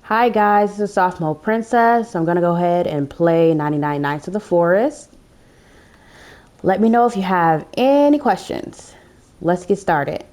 Hi guys, this is Sophomore Princess. I'm gonna go ahead and play 99 Nights of the Forest. Let me know if you have any questions. Let's get started.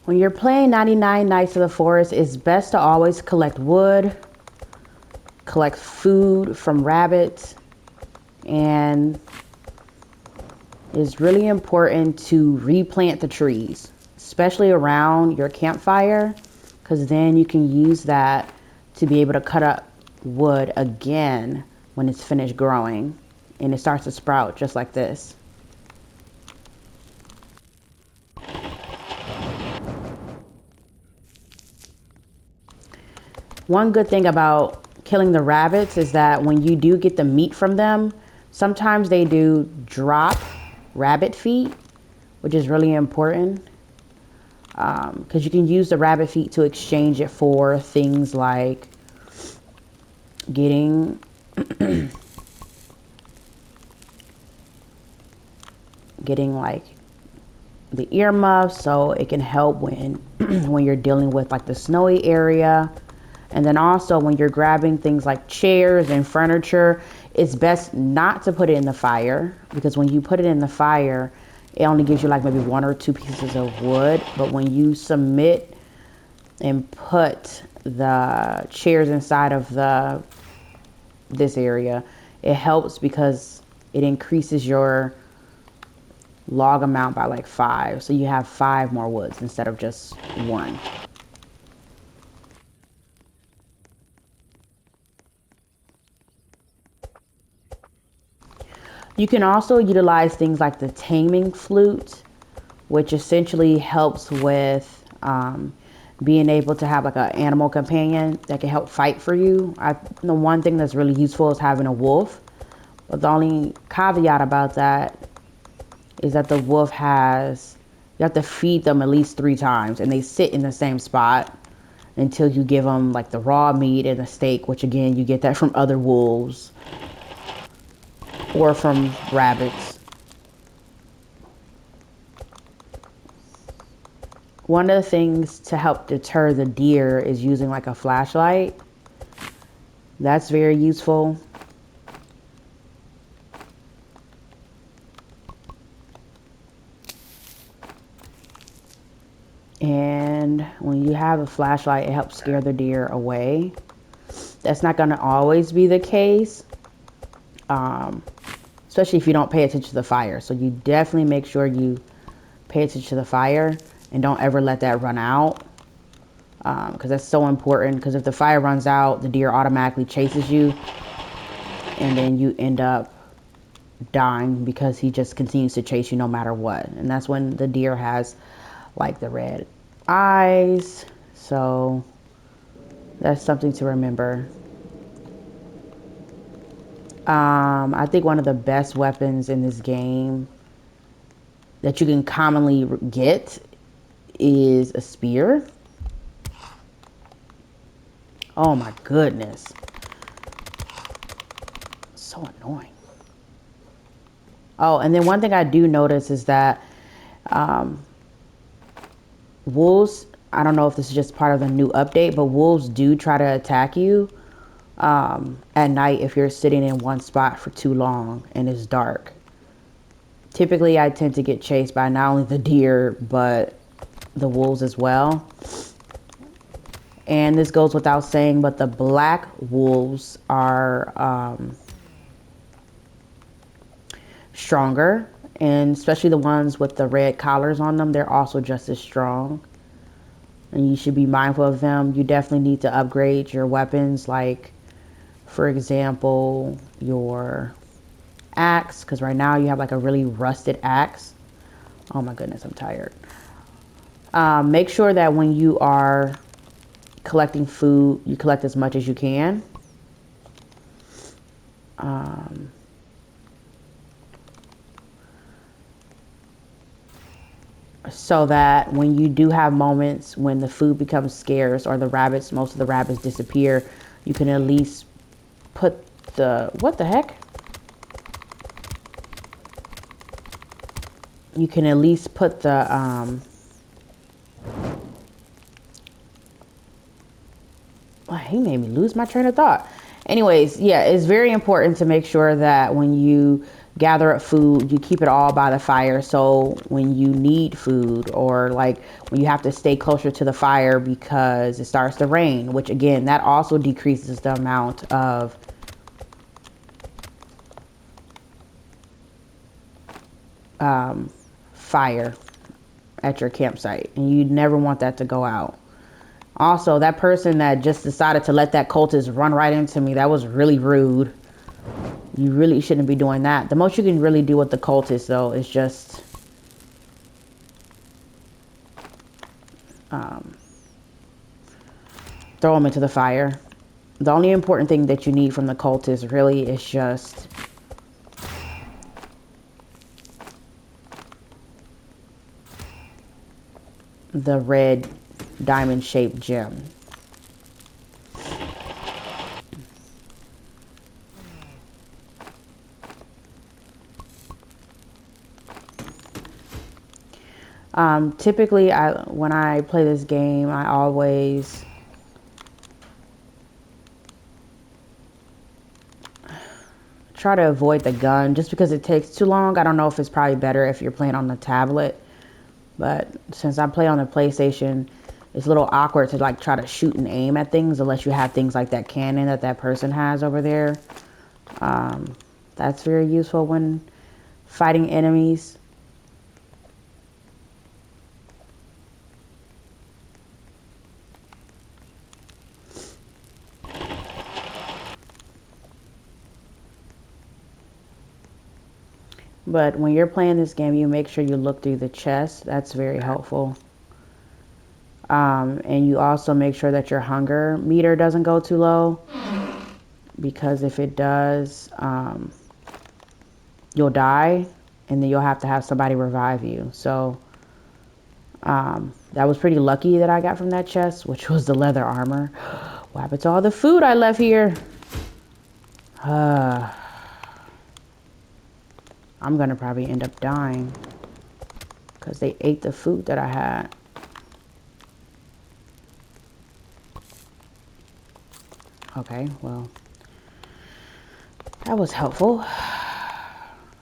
When you're playing 99 Nights of the Forest, it's best to always collect wood, collect food from rabbits, and it's really important to replant the trees, especially around your campfire, because then you can use that to be able to cut up wood again when it's finished growing and it starts to sprout just like this. One good thing about killing the rabbits is that when you do get the meat from them, sometimes they do drop rabbit feet, which is really important because you can use the rabbit feet to exchange it for things like getting getting like the earmuffs, so it can help when when you're dealing with like the snowy area. And then also when you're grabbing things like chairs and furniture, it's best not to put it in the fire, because when you put it in the fire, it only gives you like maybe one or two pieces of wood. But when you submit and put the chairs inside of this area, it helps because it increases your log amount by like 5. So you have 5 more woods instead of just 1. You can also utilize things like the taming flute, which essentially helps with being able to have like an animal companion that can help fight for you. The one thing that's really useful is having a wolf. But the only caveat about that is that the wolf has, you have to feed them at least 3 times, and they sit in the same spot until you give them like the raw meat and the steak, which again, you get that from other wolves or from rabbits. One of the things to help deter the deer is using like a flashlight. That's very useful. And when you have a flashlight, it helps scare the deer away. That's not going to always be the case, especially if you don't pay attention to the fire. So you definitely make sure you pay attention to the fire and don't ever let that run out, because that's so important. Because if the fire runs out, the deer automatically chases you, and then you end up dying because he just continues to chase you no matter what. And that's when the deer has like the red eyes. So that's something to remember. I think one of the best weapons in this game that you can commonly get is a spear. Oh my goodness. So annoying. Oh, and then one thing I do notice is that wolves, I don't know if this is just part of the new update, but wolves do try to attack you at night if you're sitting in one spot for too long and it's dark. Typically, I tend to get chased by not only the deer, but the wolves as well. And this goes without saying, but the black wolves are stronger, and especially the ones with the red collars on them, they're also just as strong. and you should be mindful of them. You definitely need to upgrade your weapons, like, for example, your axe, because right now you have like a really rusted axe. Oh my goodness, I'm tired. Make sure that when you are collecting food, you collect as much as you can. So that when you do have moments when the food becomes scarce or most of the rabbits disappear, you can at least put what the heck? You can at least put he made me lose my train of thought. Anyways, yeah, it's very important to make sure that when you gather up food, you keep it all by the fire. So when you need food, or like when you have to stay closer to the fire because it starts to rain, which again, that also decreases the amount of fire at your campsite. And you never want that to go out. Also, that person that just decided to let that cultist run right into me, that was really rude. You really shouldn't be doing that. The most you can really do with the cultist, though, is just throw them into the fire. The only important thing that you need from the cultist really is just the red diamond-shaped gem. Typically, when I play this game, I always try to avoid the gun just because it takes too long. I don't know if it's probably better if you're playing on the tablet, but since I play on the PlayStation, it's a little awkward to like try to shoot and aim at things unless you have things like that cannon that person has over there. That's very useful when fighting enemies. But when you're playing this game, you make sure you look through the chest. That's very helpful. And you also make sure that your hunger meter doesn't go too low, because if it does, you'll die, and then you'll have to have somebody revive you. So that was pretty lucky that I got from that chest, which was the leather armor. What happened to all the food I left here? I'm gonna probably end up dying because they ate the food that I had. Okay, well, that was helpful.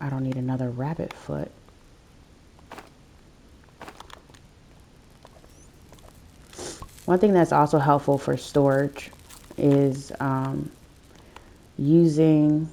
I don't need another rabbit foot. One thing that's also helpful for storage is using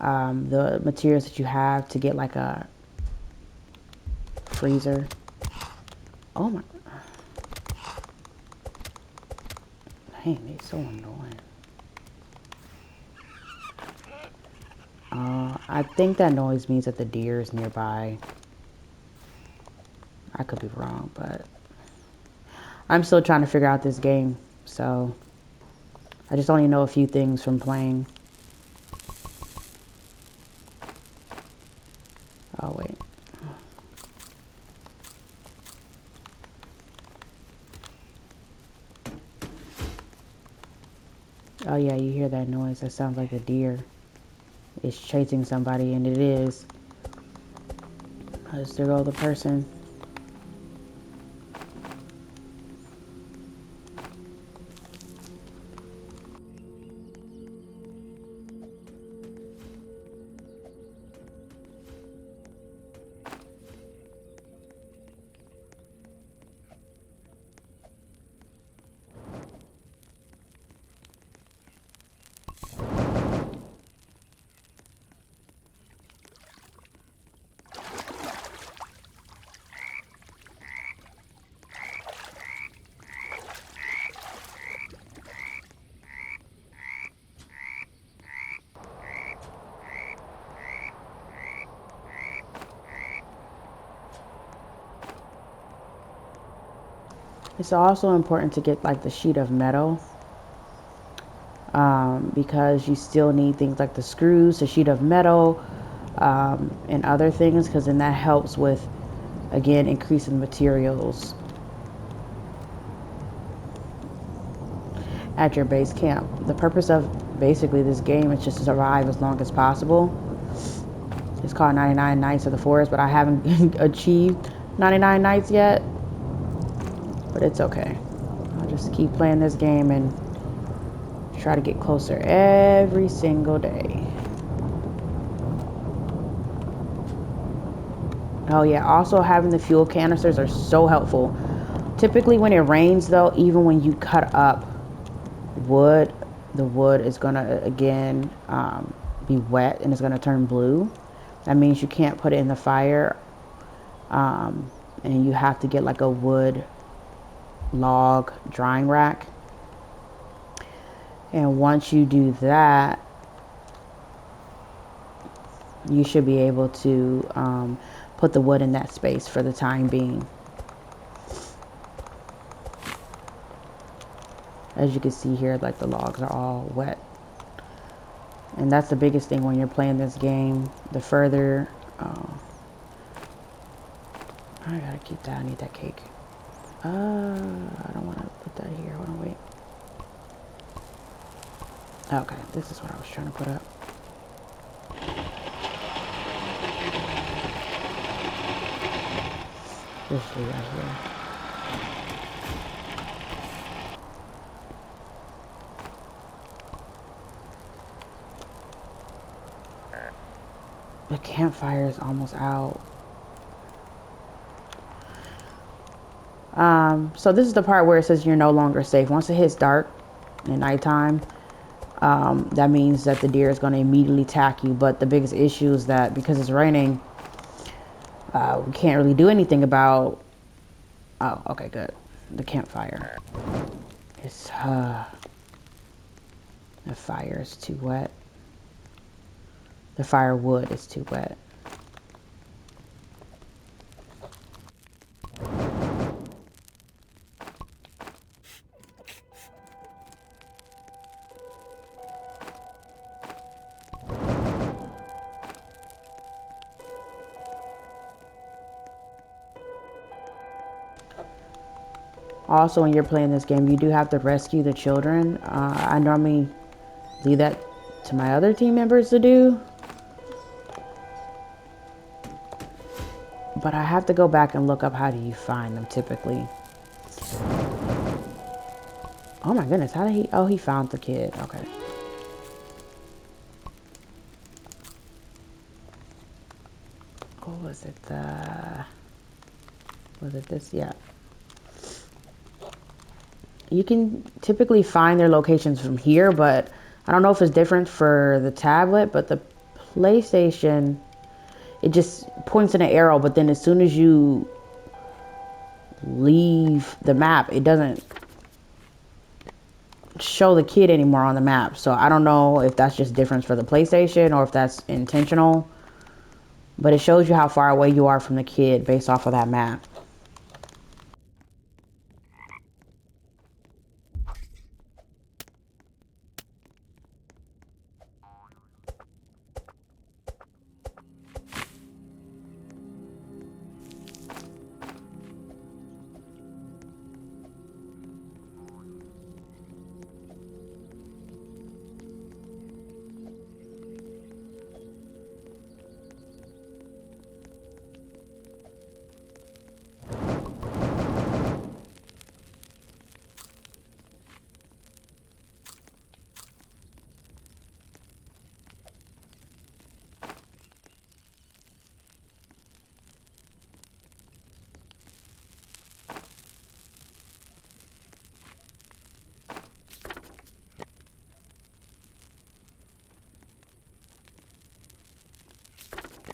the materials that you have to get like a freezer. Oh my, dang, they're so annoying. I think that noise means that the deer is nearby. I could be wrong, but I'm still trying to figure out this game, so I just only know a few things from playing. Oh, wait. Oh, yeah, you hear that noise? That sounds like a deer. It's chasing somebody, and it is. There go the person. It's also important to get like the sheet of metal, because you still need things like the screws, the sheet of metal, and other things, because then that helps with, again, increasing materials at your base camp. The purpose of basically this game is just to survive as long as possible. It's called 99 Nights of the Forest, but I haven't achieved 99 nights yet. But it's okay. I'll just keep playing this game and try to get closer every single day. Oh yeah, also having the fuel canisters are so helpful. Typically when it rains though, even when you cut up wood, the wood is gonna again be wet and it's gonna turn blue. That means you can't put it in the fire, and you have to get like a wood log drying rack. And once you do that, you should be able to put the wood in that space for the time being. As you can see here, like the logs are all wet. And that's the biggest thing when you're playing this game. The further, I gotta keep that, I need that cake. I don't wanna put that here, hold on, wait. Okay, this is what I was trying to put up. This is right here. The campfire is almost out. So this is the part where it says you're no longer safe. Once it hits dark at nighttime, that means that the deer is going to immediately attack you. But the biggest issue is that because it's raining, we can't really do anything about. Oh, okay, good. The campfire. It's the fire is too wet. The firewood is too wet. Also, when you're playing this game, you do have to rescue the children. I normally leave that to my other team members to do. But I have to go back and look up how do you find them typically. Oh my goodness, how did he, oh, he found the kid, okay. Oh, was it this? Yeah. You can typically find their locations from here, but I don't know if it's different for the tablet, but the PlayStation, it just points in an arrow, but then as soon as you leave the map, it doesn't show the kid anymore on the map. So I don't know if that's just different for the PlayStation or if that's intentional, but it shows you how far away you are from the kid based off of that map.